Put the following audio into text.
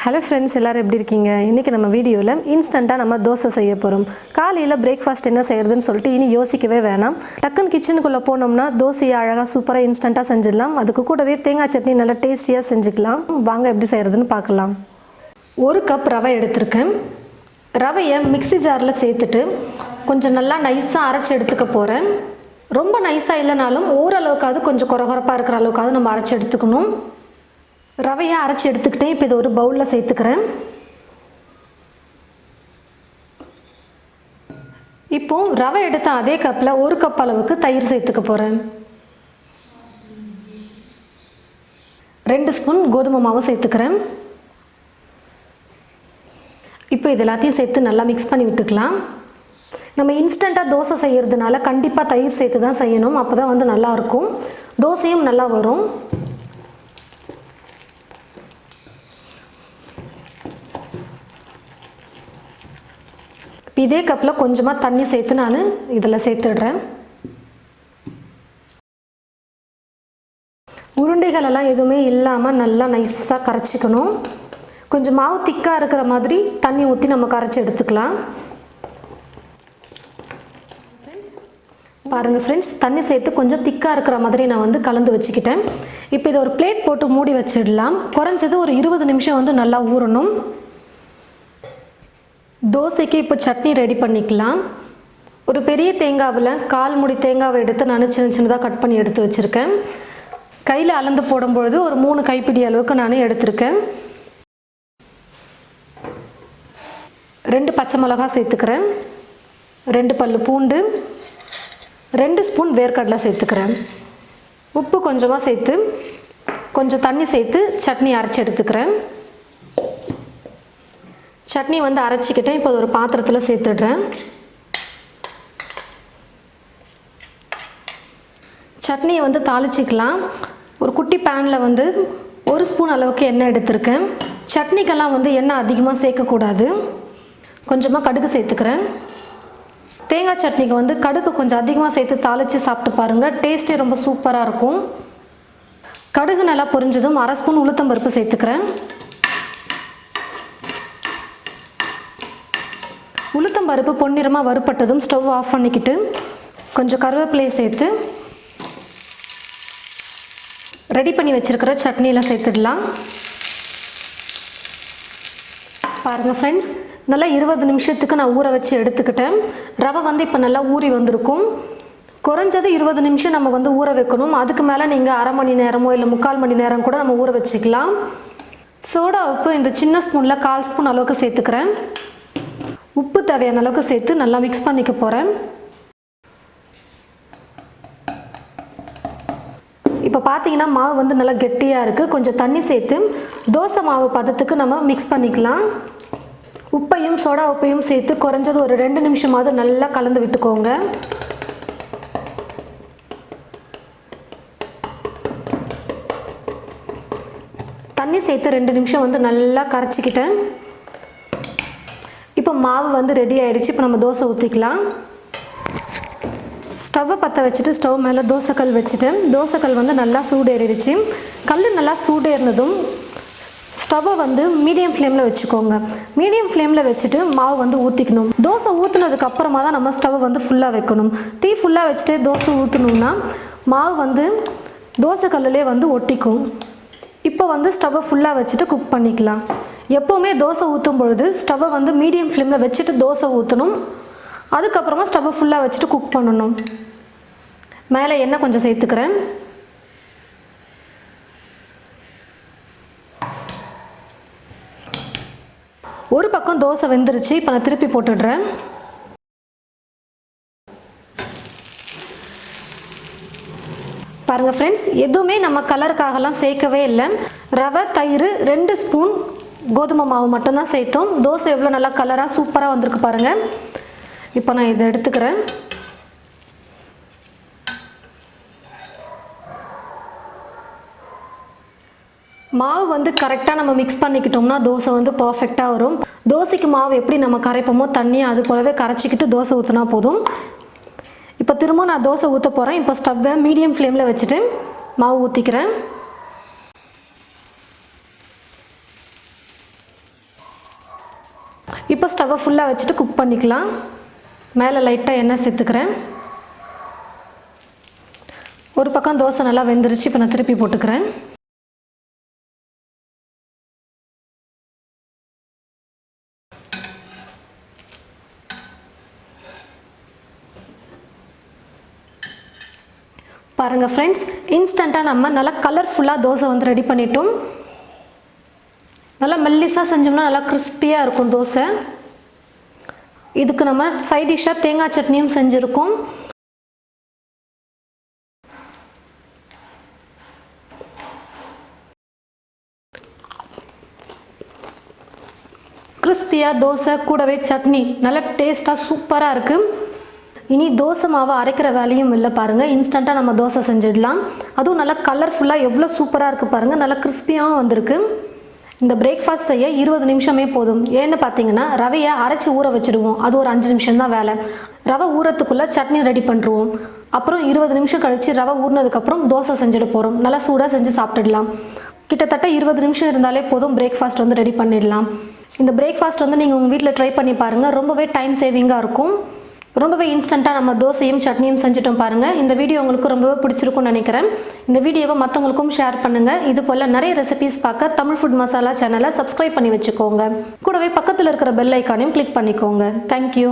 Hello friends, எல்லோரும் எப்படி இருக்கீங்க? இன்றைக்கி நம்ம வீடியோவில் இன்ஸ்டண்ட்டாக நம்ம தோசை செய்ய போகிறோம். காலையில் பிரேக்ஃபாஸ்ட் என்ன செய்கிறதுன்னு சொல்லிட்டு இனி யோசிக்கவே வேணாம். டக்குன்னு கிச்சனுக்குள்ளே போனோம்னா தோசையை அழகாக சூப்பராக இன்ஸ்டண்ட்டாக செஞ்சிடலாம். அதுக்கு கூடவே தேங்காய் சட்னி நல்லா டேஸ்டியாக செஞ்சுக்கலாம். வாங்க எப்படி செய்கிறதுன்னு பார்க்கலாம். 1 கப் ரவை எடுத்திருக்கேன். ரவையை மிக்ஸி ஜாரில் சேர்த்துட்டு கொஞ்சம் நல்லா நைஸாக அரைச்சி எடுத்துக்க போகிறேன். ரொம்ப நைஸாக இல்லைனாலும் ஓரளவுக்காவது கொஞ்சம் கொரகொரப்பாக இருக்கிற அளவுக்காவது நம்ம அரைச்சி எடுத்துக்கணும். ரவையை அரைச்சி எடுத்துக்கிட்டேன். இப்போ இது ஒரு பவுலில் சேர்த்துக்கிறேன். இப்போது ரவை எடுத்த அதே கப்பில் 1 கப் அளவுக்கு தயிர் சேர்த்துக்க போகிறேன். 2 ஸ்பூன் கோதுமை மாவு சேர்த்துக்கிறேன். இப்போ இது எல்லாத்தையும் சேர்த்து நல்லா மிக்ஸ் பண்ணி விட்டுக்கலாம். நம்ம இன்ஸ்டண்ட்டாக தோசை செய்கிறதுனால கண்டிப்பாக தயிர் சேர்த்து தான் செய்யணும். அப்போ தான் வந்து நல்லாயிருக்கும், தோசையும் நல்லா வரும். இதே கப்பில் கொஞ்சமாக தண்ணி சேர்த்து நான் இதில் சேர்த்துடுறேன். உருண்டைகளெல்லாம் எதுவுமே இல்லாமல் நல்லா நைஸாக கரைச்சிக்கணும். கொஞ்சம் மாவு திக்காக இருக்கிற மாதிரி தண்ணி ஊற்றி நம்ம கரைச்சி எடுத்துக்கலாம். பாருங்கள் ஃப்ரெண்ட்ஸ், தண்ணி சேர்த்து கொஞ்சம் திக்காக இருக்கிற மாதிரி நான் வந்து கலந்து வச்சுக்கிட்டேன். இப்போ இதை ஒரு பிளேட் போட்டு மூடி வச்சிடலாம். குறைஞ்சது ஒரு 20 நிமிஷம் வந்து நல்லா ஊறணும். தோசைக்கு இப்போ சட்னி ரெடி பண்ணிக்கலாம். ஒரு பெரிய தேங்காவில் 1/4 மூடி தேங்காவை எடுத்து நான் சின்ன சின்னதாக கட் பண்ணி எடுத்து வச்சுருக்கேன். கையில் அளந்து போடும்பொழுது ஒரு 3 கைப்பிடி அளவுக்கு நான் எடுத்திருக்கேன். 2 பச்சை மிளகாய் சேர்த்துக்கிறேன். 2 பல்லு பூண்டு, 2 ஸ்பூன் வேர்க்கடலை சேர்த்துக்கிறேன். உப்பு கொஞ்சமாக சேர்த்து கொஞ்சம் தண்ணி சேர்த்து சட்னி அரைச்சி எடுத்துக்கிறேன். சட்னி வந்து அரைச்சிக்கிட்டேன். இப்போ ஒரு பாத்திரத்தில் சேர்த்துடுறேன். சட்னியை வந்து தாளிச்சிக்கலாம். ஒரு குட்டி பேனில் வந்து 1 ஸ்பூன் அளவுக்கு எண்ணெய் எடுத்திருக்கேன். சட்னிக்கெல்லாம் வந்து எண்ணெய் அதிகமாக சேர்க்கக்கூடாது. கொஞ்சமாக கடுகு சேர்த்துக்கிறேன். தேங்காய் சட்னிக்கு வந்து கடுகு கொஞ்சம் அதிகமாக சேர்த்து தாளித்து சாப்பிட்டு பாருங்கள், டேஸ்ட்டே ரொம்ப சூப்பராக இருக்கும். கடுகு நல்லா பொரிஞ்சதும் 1/2 ஸ்பூன் உளுத்தம்பருப்பு சேர்த்துக்கிறேன். உளுத்தம்பருப்பு பொன்னிறமாக வறுப்பட்டதும் ஸ்டவ் ஆஃப் பண்ணிக்கிட்டு கொஞ்சம் கருவேப்பிலையை சேர்த்து ரெடி பண்ணி வச்சுருக்கிற சட்னியில் சேர்த்துடலாம். பாருங்கள் ஃப்ரெண்ட்ஸ், நல்லா 20 நிமிஷத்துக்கு நான் ஊற வச்சு எடுத்துக்கிட்டேன். ரவை வந்து இப்போ நல்லா ஊறி வந்திருக்கும். குறைஞ்சது 20 நிமிஷம் நம்ம வந்து ஊற வைக்கணும். அதுக்கு மேலே நீங்கள் 1/2 மணி நேரமோ இல்லை 3/4 மணி நேரம் கூட நம்ம ஊற வச்சுக்கலாம். சோடா உப்பு இந்த சின்ன ஸ்பூனில் 1/4 ஸ்பூன் அளவுக்கு சேர்த்துக்கிறேன். உப்பு தேவையான அளவுக்கு சேர்த்து நல்லா மிக்ஸ் பண்ணிக்க போகிறேன். இப்போ பார்த்தீங்கன்னா மாவு வந்து நல்லா கெட்டியாக இருக்குது. கொஞ்சம் தண்ணி சேர்த்து தோசை மாவு பதத்துக்கு நம்ம மிக்ஸ் பண்ணிக்கலாம். உப்பையும் சோடா உப்பையும் சேர்த்து குறைஞ்சது ஒரு 2 நிமிஷமாவது நல்லா கலந்து விட்டுக்கோங்க. தண்ணி சேர்த்து 2 நிமிஷம் வந்து நல்லா கரைச்சிக்கிட்டேன். இப்போ மாவு வந்து ரெடி ஆகிடுச்சு. இப்போ நம்ம தோசை ஊற்றிக்கலாம். ஸ்டவ்வை பற்ற வச்சுட்டு ஸ்டவ் மேலே தோசைக்கல் வச்சுட்டேன். தோசைக்கல் வந்து நல்லா சூடேறிடுச்சு. கல் நல்லா சூடேறினதும் ஸ்டவ்வை வந்து மீடியம் ஃப்ளேமில் வச்சுக்கோங்க. மீடியம் ஃப்ளேமில் வச்சுட்டு மாவு வந்து ஊற்றிக்கணும். தோசை ஊற்றுனதுக்கு அப்புறமா தான் நம்ம ஸ்டவ்வை வந்து ஃபுல்லாக வைக்கணும். தீ ஃபுல்லாக வச்சுட்டு தோசை ஊற்றணும்னா மாவு வந்து தோசைக்கல்லே வந்து ஒட்டிக்கும். இப்போ வந்து ஸ்டவ்வை ஃபுல்லாக வச்சுட்டு குக் பண்ணிக்கலாம். எப்போவுமே தோசை ஊற்றும் பொழுது ஸ்டவ்வை வந்து மீடியம் ஃப்ளேமில் வச்சுட்டு தோசை ஊற்றணும். அதுக்கப்புறமா ஸ்டவ்வை ஃபுல்லாக வச்சுட்டு குக் பண்ணணும். மேலே எண்ணெய் கொஞ்சம் சேர்த்துக்கிறேன். ஒரு பக்கம் தோசை வெந்துருச்சு. இப்போ நான் திருப்பி போட்டுடுறேன். பாருங்கள் ஃப்ரெண்ட்ஸ், எதுவுமே நம்ம கலருக்காகலாம் சேர்க்கவே இல்லை. ரவை, தயிர், 2 ஸ்பூன் கோதுமை மாவு மட்டும்தான் சேர்த்தோம். தோசை எவ்வளோ நல்லா கலராக சூப்பராக வந்திருக்கு பாருங்கள். இப்போ நான் இதை எடுத்துக்கிறேன். மாவு வந்து கரெக்டாக நம்ம மிக்ஸ் பண்ணிக்கிட்டோம்னா தோசை வந்து பர்ஃபெக்டாக வரும். தோசைக்கு மாவு எப்படி நம்ம கரைப்போமோ தண்ணியை அது போலவே கரைச்சிக்கிட்டு தோசை ஊற்றினா போதும். இப்போ திரும்ப நான் தோசை ஊற்ற போகிறேன். இப்போ ஸ்டவ்வை மீடியம் ஃப்ளேமில் வச்சுட்டு மாவு ஊற்றிக்கிறேன். இப்போ ஸ்டவ்வை ஃபுல்லாக வச்சுட்டு குக் பண்ணிக்கலாம். மேலே லைட்டாக எண்ணெய் சேர்த்துக்கிறேன். ஒரு பக்கம் தோசை நல்லா வெந்துருச்சு. இப்போ நான் திருப்பி போட்டுக்கிறேன். பாருங்கள் ஃப்ரெண்ட்ஸ், இன்ஸ்டண்ட்டாக நம்ம நல்லா கலர்ஃபுல்லாக தோசை வந்து ரெடி பண்ணிட்டோம். நல்லா மெல்லிஸாக செஞ்சோம்னா நல்லா கிறிஸ்பியாக இருக்கும் தோசை. இதுக்கு நம்ம சைட் டிஷ்ஷாக தேங்காய் சட்னியும் செஞ்சுருக்கோம். கிறிஸ்பியாக தோசை கூடவே சட்னி நல்லா டேஸ்ட்டாக சூப்பராக இருக்குது. இனி தோசை மாவை அரைக்கிற வேலையும் இல்லை பாருங்கள். இன்ஸ்டண்ட்டாக நம்ம தோசை செஞ்சிடலாம். அதுவும் நல்லா கலர்ஃபுல்லாக எவ்வளோ சூப்பராக இருக்குது பாருங்கள். நல்லா கிறிஸ்பியாகவும் வந்திருக்கு. இந்த பிரேக்ஃபாஸ்ட் செய்ய 20 நிமிஷமே போதும். ஏன்னு பார்த்தீங்கன்னா ரவையை அரைச்சி ஊற வச்சுடுவோம். அது ஒரு 5 நிமிஷம் தான் வேலை. ரவை ஊறத்துக்குள்ளே சட்னி ரெடி பண்ணுறோம். அப்புறம் 20 நிமிஷம் கழித்து ரவை ஊறினதுக்கப்புறம் தோசை செஞ்சுட்டு போகிறோம். நல்லா சூடாக செஞ்சு சாப்பிட்டுடலாம். கிட்டத்தட்ட 20 நிமிஷம் இருந்தாலே போதும் பிரேக்ஃபாஸ்ட் வந்து ரெடி பண்ணிடலாம். இந்த பிரேக்ஃபாஸ்ட் வந்து நீங்கள் உங்கள் வீட்டில் ட்ரை பண்ணி பாருங்கள். ரொம்பவே டைம் சேவிங்காக இருக்கும். ரொம்பவே இன்ஸ்டண்ட்டாக நம்ம தோசையும் சட்னியும் செஞ்சுட்டோம் பாருங்கள். இந்த வீடியோ உங்களுக்கு ரொம்பவே பிடிச்சிருக்கும்னு நினைக்கிறேன். இந்த வீடியோவை மற்றவங்களுக்கும் ஷேர் பண்ணுங்கள். இது போல் நிறைய ரெசிபீஸ் பார்க்க தமிழ் ஃபுட் மசாலா சேனலை சப்ஸ்கிரைப் பண்ணி வச்சுக்கோங்க. கூடவே பக்கத்தில் இருக்கிற பெல் ஐக்கானையும் கிளிக் பண்ணிக்கோங்க. தேங்க்யூ.